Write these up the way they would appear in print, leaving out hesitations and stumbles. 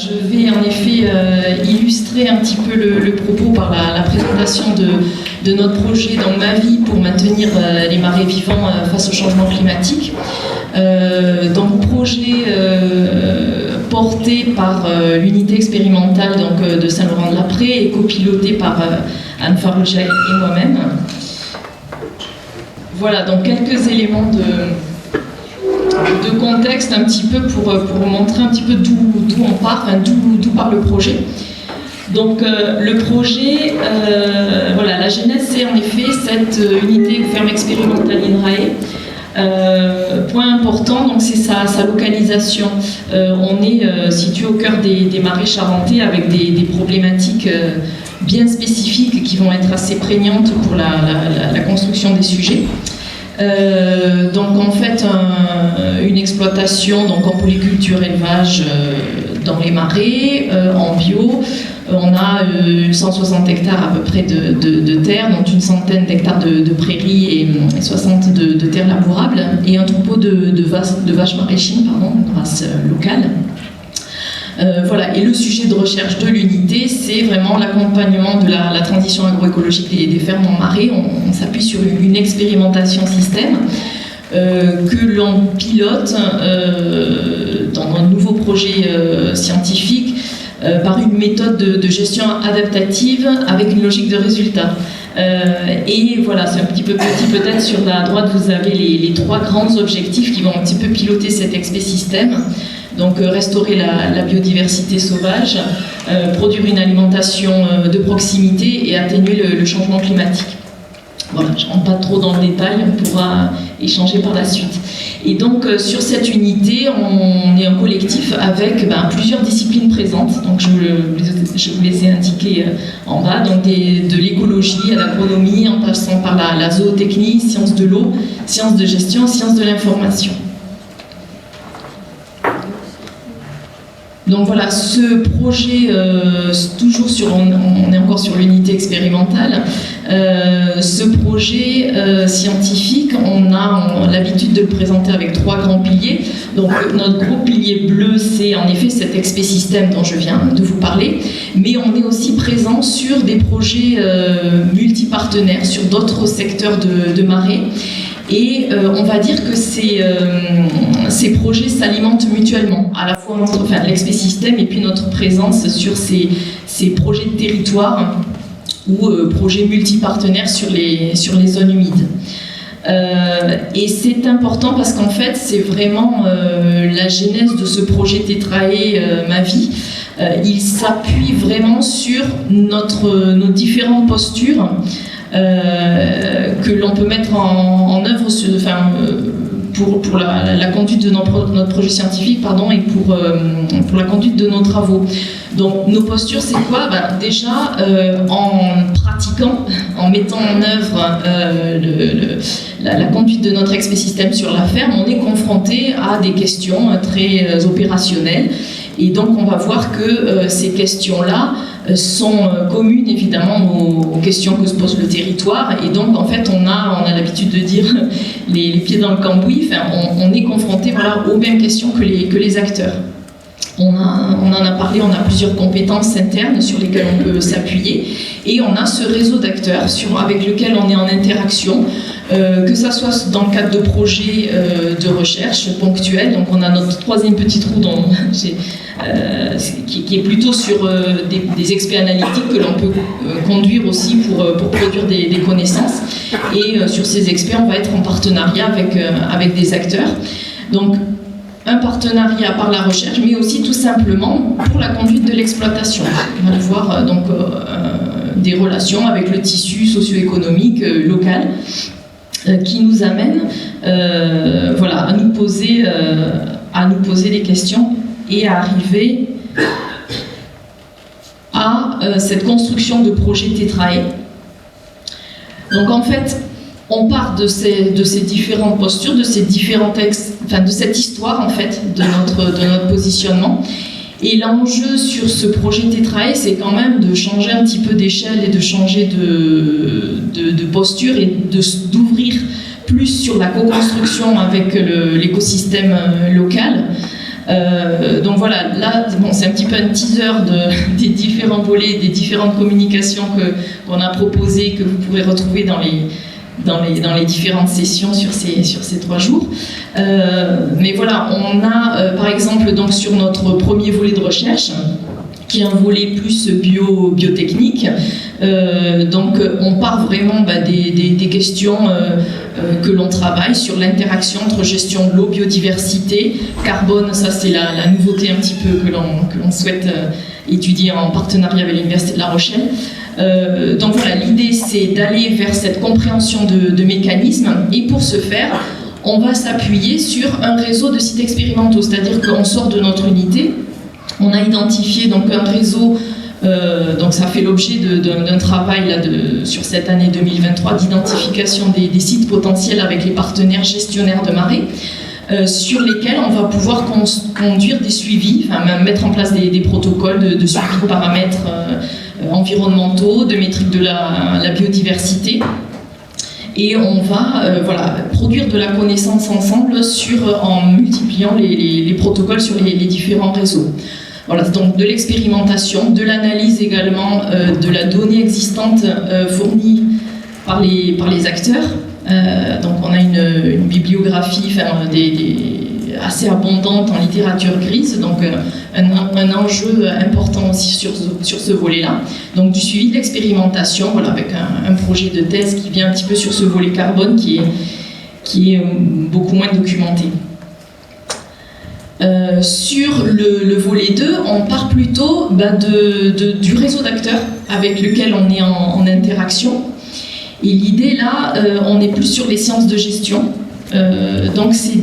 je vais en effet illustrer un petit peu le propos par la présentation de notre projet dans Ma vie pour maintenir les marais vivants face au changement climatique. Donc projet porté par l'unité expérimentale de Saint-Laurent-de-Laprée et copiloté par Anne Farouja et moi-même. Voilà, donc quelques éléments de contexte un petit peu pour vous montrer un petit peu d'où on part, enfin, d'où part le projet. Donc le projet, voilà, la genèse c'est en effet cette unité ferme expérimentale INRAE. Point important, donc c'est sa localisation. On est situé au cœur des marais charentais avec des problématiques bien spécifiques qui vont être assez prégnantes pour la construction des sujets. Donc en fait une exploitation donc en polyculture élevage dans les marais en bio. On a 160 hectares à peu près de terre, dont une centaine d'hectares de prairies et 60 de terres labourables, et un troupeau de vaches maraichines, une race locale. Voilà, et le sujet de recherche de l'unité, c'est vraiment l'accompagnement de la transition agroécologique des fermes en marais. On s'appuie sur une expérimentation système que l'on pilote dans un nouveau projet scientifique par une méthode de gestion adaptative avec une logique de résultat. Et voilà, c'est un petit peu petit peut-être. Sur la droite, vous avez les trois grands objectifs qui vont un petit peu piloter cet expé-système. Donc restaurer la biodiversité sauvage, produire une alimentation de proximité et atténuer le changement climatique. Voilà, je ne rentre pas trop dans le détail, on pourra échanger par la suite. Et donc sur cette unité, on est un collectif avec plusieurs disciplines présentes. Donc je vous les ai indiquées en bas, donc de l'écologie à l'agronomie, en passant par la zootechnie, sciences de l'eau, sciences de gestion, sciences de l'information. Donc voilà, ce projet, toujours on est encore sur l'unité expérimentale, ce projet scientifique, on a l'habitude de le présenter avec trois grands piliers. Donc notre gros pilier bleu, c'est en effet cet expé-système dont je viens de vous parler, mais on est aussi présent sur des projets multipartenaires, sur d'autres secteurs de marais. Et on va dire que ces projets s'alimentent mutuellement, à la fois l'expé-système et puis notre présence sur ces projets de territoire ou projets multipartenaires sur les zones humides. Et c'est important parce qu'en fait, c'est vraiment la genèse de ce projet Tétrae Ma vie. Il s'appuie vraiment sur nos différentes postures que l'on peut mettre en œuvre pour la conduite de notre projet scientifique et pour la conduite de nos travaux. Donc nos postures, c'est quoi ? Déjà, en pratiquant, en mettant en œuvre la conduite de notre expé-système sur la ferme, on est confronté à des questions très opérationnelles. Et donc on va voir que ces questions-là sont communes évidemment aux questions que se pose le territoire, et donc en fait on a l'habitude de dire les pieds dans le cambouis. On est confronté aux mêmes questions que les acteurs. On en a parlé, on a plusieurs compétences internes sur lesquelles on peut s'appuyer, et on a ce réseau d'acteurs avec lequel on est en interaction, que ça soit dans le cadre de projets de recherche ponctuels. Donc on a notre troisième petit trou qui est plutôt sur des experts analytiques que l'on peut conduire aussi pour produire des connaissances, et sur ces experts on va être en partenariat avec des acteurs. Donc un partenariat par la recherche, mais aussi tout simplement pour la conduite de l'exploitation. On va voir des relations avec le tissu socio-économique local qui nous amène à nous poser des questions et à arriver à cette construction de projet Tétrae. Donc en fait, on part de ces différentes postures, de cette histoire en fait, de notre positionnement. Et l'enjeu sur ce projet Tétrae, c'est quand même de changer un petit peu d'échelle et de changer de posture et d'ouvrir plus sur la co-construction avec l'écosystème local. Donc voilà, là, bon, c'est un petit peu un teaser des différents volets, des différentes communications qu'on a proposées, que vous pourrez retrouver dans les différentes sessions sur ces 3 jours. Mais voilà, on a par exemple donc, sur notre premier volet de recherche, qui est un volet plus biotechnique. Donc on part vraiment des questions que l'on travaille sur l'interaction entre gestion de l'eau, biodiversité, carbone. Ça c'est la nouveauté un petit peu que l'on souhaite étudier en partenariat avec l'Université de La Rochelle. Donc voilà, l'idée c'est d'aller vers cette compréhension de mécanismes, et pour ce faire, on va s'appuyer sur un réseau de sites expérimentaux, c'est-à-dire qu'on sort de notre unité. On a identifié donc un réseau, donc ça fait l'objet d'un travail là, sur cette année 2023 d'identification des sites potentiels avec les partenaires gestionnaires de marée, sur lesquels on va pouvoir conduire des suivis, enfin même mettre en place des protocoles de suivi de paramètres environnementaux, de métriques de la biodiversité. Et on va produire de la connaissance ensemble en multipliant les protocoles sur les différents réseaux. Voilà, donc de l'expérimentation, de l'analyse également de la donnée existante fournie par les acteurs. Donc on a une bibliographie assez abondante en littérature grise, donc un enjeu important aussi sur ce volet-là. Donc du suivi de l'expérimentation, voilà, avec un projet de thèse qui vient un petit peu sur ce volet carbone qui est beaucoup moins documenté. Sur le volet 2, on part plutôt du réseau d'acteurs avec lequel on est en interaction. Et l'idée là, on est plus sur les sciences de gestion. Donc c'est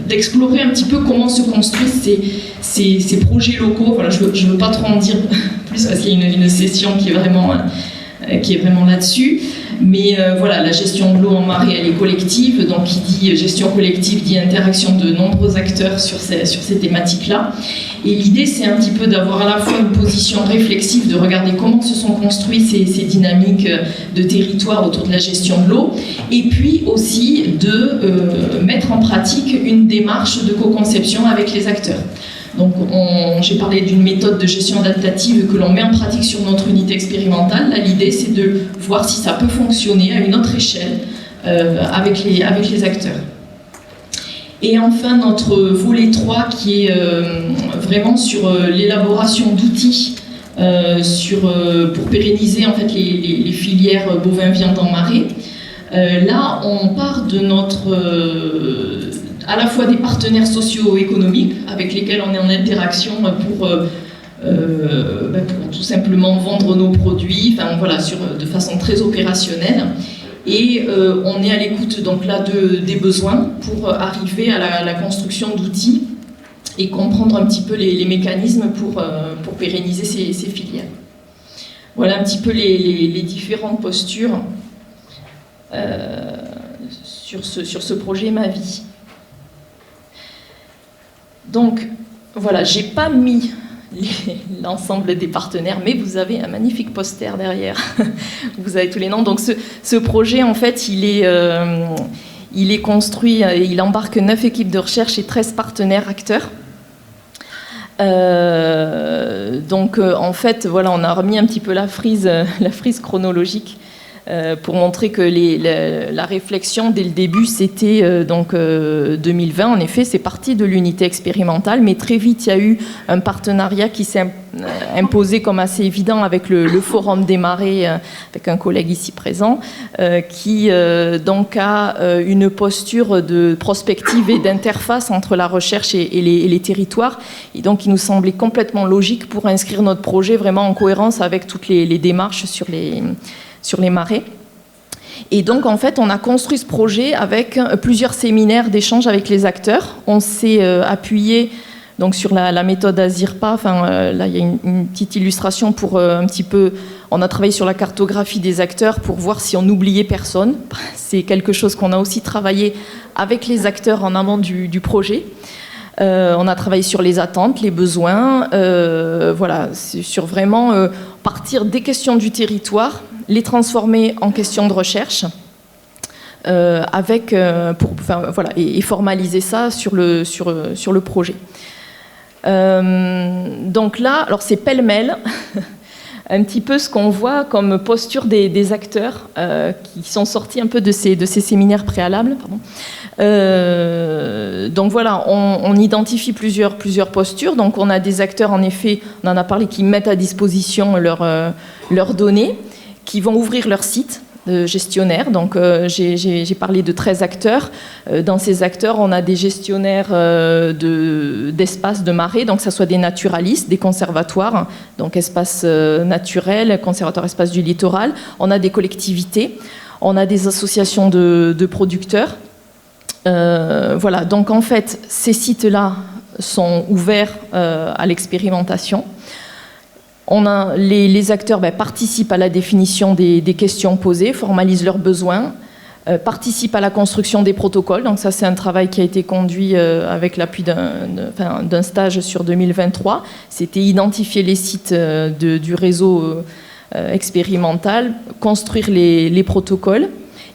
d'explorer un petit peu comment se construisent ces projets locaux. Voilà, je ne veux pas trop en dire plus parce qu'il y a une session qui est vraiment là-dessus. Mais voilà, la gestion de l'eau en marée, elle est collective. Donc qui dit gestion collective dit interaction de nombreux acteurs sur ces thématiques-là. Et l'idée, c'est un petit peu d'avoir à la fois une position réflexive, de regarder comment se sont construites ces dynamiques de territoire autour de la gestion de l'eau, et puis aussi de mettre en pratique une démarche de co-conception avec les acteurs. Donc j'ai parlé d'une méthode de gestion adaptative que l'on met en pratique sur notre unité expérimentale. Là, l'idée, c'est de voir si ça peut fonctionner à une autre échelle avec les acteurs. Et enfin, notre volet 3 qui est vraiment sur l'élaboration d'outils pour pérenniser en fait, les filières bovins-viande en marée. Là, on part de à la fois des partenaires socio-économiques avec lesquels on est en interaction pour tout simplement vendre nos produits, enfin, voilà, de façon très opérationnelle. Et on est à l'écoute donc là des besoins pour arriver à la construction d'outils et comprendre un petit peu les mécanismes pour pérenniser ces filières. Voilà un petit peu les différentes postures sur ce projet Ma Vie. Donc voilà, j'ai pas mis l'ensemble des partenaires, mais vous avez un magnifique poster derrière. Vous avez tous les noms. Donc ce projet, en fait, il est construit, il embarque 9 équipes de recherche et 13 partenaires acteurs. Donc en fait, voilà, on a remis un petit peu la frise chronologique pour montrer que la réflexion dès le début c'était 2020. En effet, c'est parti de l'unité expérimentale, mais très vite il y a eu un partenariat qui s'est imposé comme assez évident avec le Forum des marées, avec un collègue ici présent, qui donc a une posture de prospective et d'interface entre la recherche et les territoires, et donc il nous semblait complètement logique pour inscrire notre projet vraiment en cohérence avec toutes les démarches sur les marées. Et donc, en fait, on a construit ce projet avec plusieurs séminaires d'échange avec les acteurs. On s'est appuyé donc, sur la méthode ASIRPA. Enfin, là, il y a une petite illustration pour un petit peu... On a travaillé sur la cartographie des acteurs pour voir si on n'oubliait personne. C'est quelque chose qu'on a aussi travaillé avec les acteurs en amont du projet. On a travaillé sur les attentes, les besoins, voilà, sur vraiment partir des questions du territoire, les transformer en questions de recherche, et formaliser ça sur le projet. Donc là, alors c'est pêle-mêle, un petit peu ce qu'on voit comme posture des acteurs qui sont sortis un peu de ces séminaires préalables. Donc voilà, on identifie plusieurs postures. Donc on a des acteurs, en effet, on en a parlé, qui mettent à disposition leurs données, qui vont ouvrir leur site gestionnaire. Donc j'ai parlé de 13 acteurs. Dans ces acteurs, on a des gestionnaires d'espaces de marée, donc que ce soit des naturalistes, des conservatoires, donc espaces naturels, conservatoire espace du littoral. On a des collectivités, on a des associations de producteurs. Voilà, donc en fait, ces sites-là sont ouverts à l'expérimentation. Les acteurs participent à la définition des questions posées, formalisent leurs besoins, participent à la construction des protocoles. Donc ça, c'est un travail qui a été conduit avec l'appui d'un stage sur 2023. C'était identifier les sites du réseau expérimental, construire les protocoles.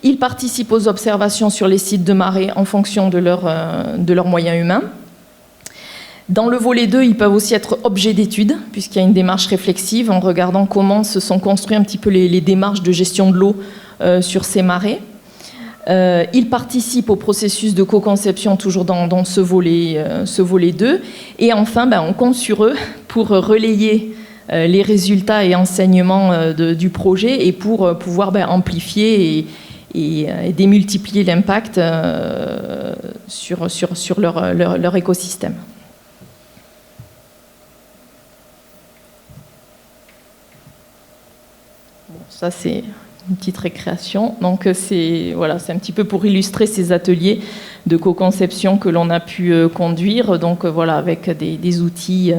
Ils participent aux observations sur les sites de marée en fonction de leurs moyens humains. Dans le volet 2, ils peuvent aussi être objets d'étude, puisqu'il y a une démarche réflexive en regardant comment se sont construits un petit peu les démarches de gestion de l'eau sur ces marais. Ils participent au processus de co-conception, toujours dans ce volet 2. Et enfin, on compte sur eux pour relayer les résultats et enseignements du projet et pour pouvoir amplifier et démultiplier l'impact sur leur écosystème. Ça, c'est une petite récréation. Donc, c'est un petit peu pour illustrer ces ateliers de co-conception que l'on a pu conduire. Donc, voilà, avec des outils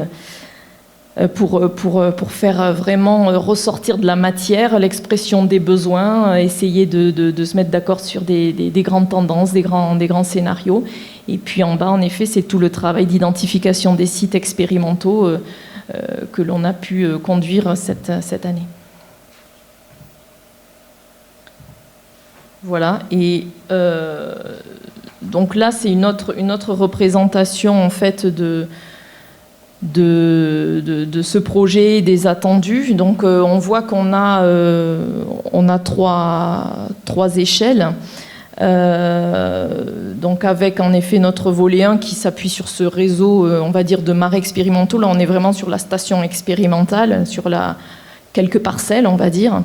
pour faire vraiment ressortir de la matière, l'expression des besoins, essayer de se mettre d'accord sur des grandes tendances, des grands scénarios. Et puis, en bas, en effet, c'est tout le travail d'identification des sites expérimentaux que l'on a pu conduire cette année. Voilà, et donc là, c'est une autre représentation en fait de ce projet, des attendus. Donc on voit qu'on a trois échelles. Donc avec en effet notre volet 1 qui s'appuie sur ce réseau, on va dire, de marais expérimentaux. Là, on est vraiment sur la station expérimentale, sur quelques parcelles, on va dire.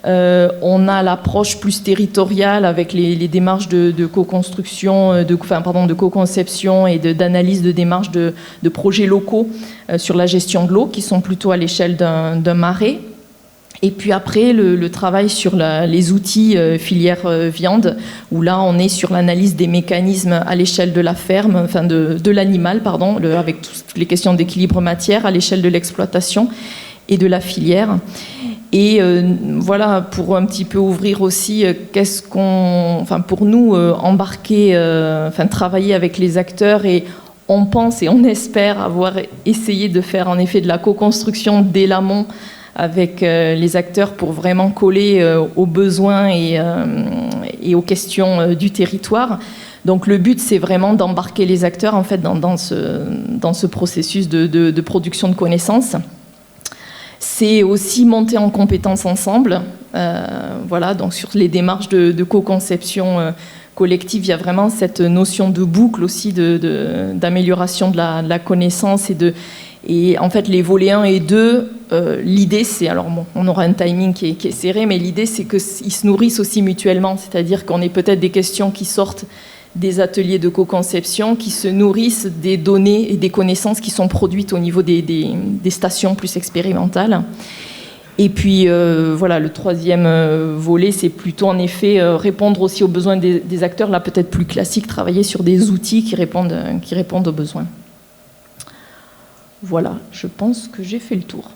On a l'approche plus territoriale avec les démarches de co-construction, de co-conception et d'analyse de démarches de projets locaux sur la gestion de l'eau qui sont plutôt à l'échelle d'un marais. Et puis après, le travail sur les outils filière viande, où là, on est sur l'analyse des mécanismes à l'échelle de la ferme, enfin de l'animal, pardon, avec toutes les questions d'équilibre matière à l'échelle de l'exploitation et de la filière. Et voilà, pour un petit peu ouvrir aussi, pour nous, embarquer, travailler avec les acteurs, et on pense et on espère avoir essayé de faire en effet de la co-construction dès l'amont avec les acteurs pour vraiment coller aux besoins et aux questions du territoire. Donc le but, c'est vraiment d'embarquer les acteurs en fait dans ce processus de production de connaissances. C'est aussi monter en compétences ensemble. Voilà, donc sur les démarches de co-conception collective, il y a vraiment cette notion de boucle aussi d'amélioration de la connaissance et en fait les volets 1 et 2, l'idée c'est, alors bon, on aura un timing qui est serré, mais l'idée c'est qu'ils se nourrissent aussi mutuellement, c'est-à-dire qu'on ait peut-être des questions qui sortent des ateliers de co-conception qui se nourrissent des données et des connaissances qui sont produites au niveau des stations plus expérimentales. Et puis, voilà, le troisième volet, c'est plutôt en effet répondre aussi aux besoins des acteurs, là peut-être plus classique, travailler sur des outils qui répondent aux besoins. Voilà, je pense que j'ai fait le tour.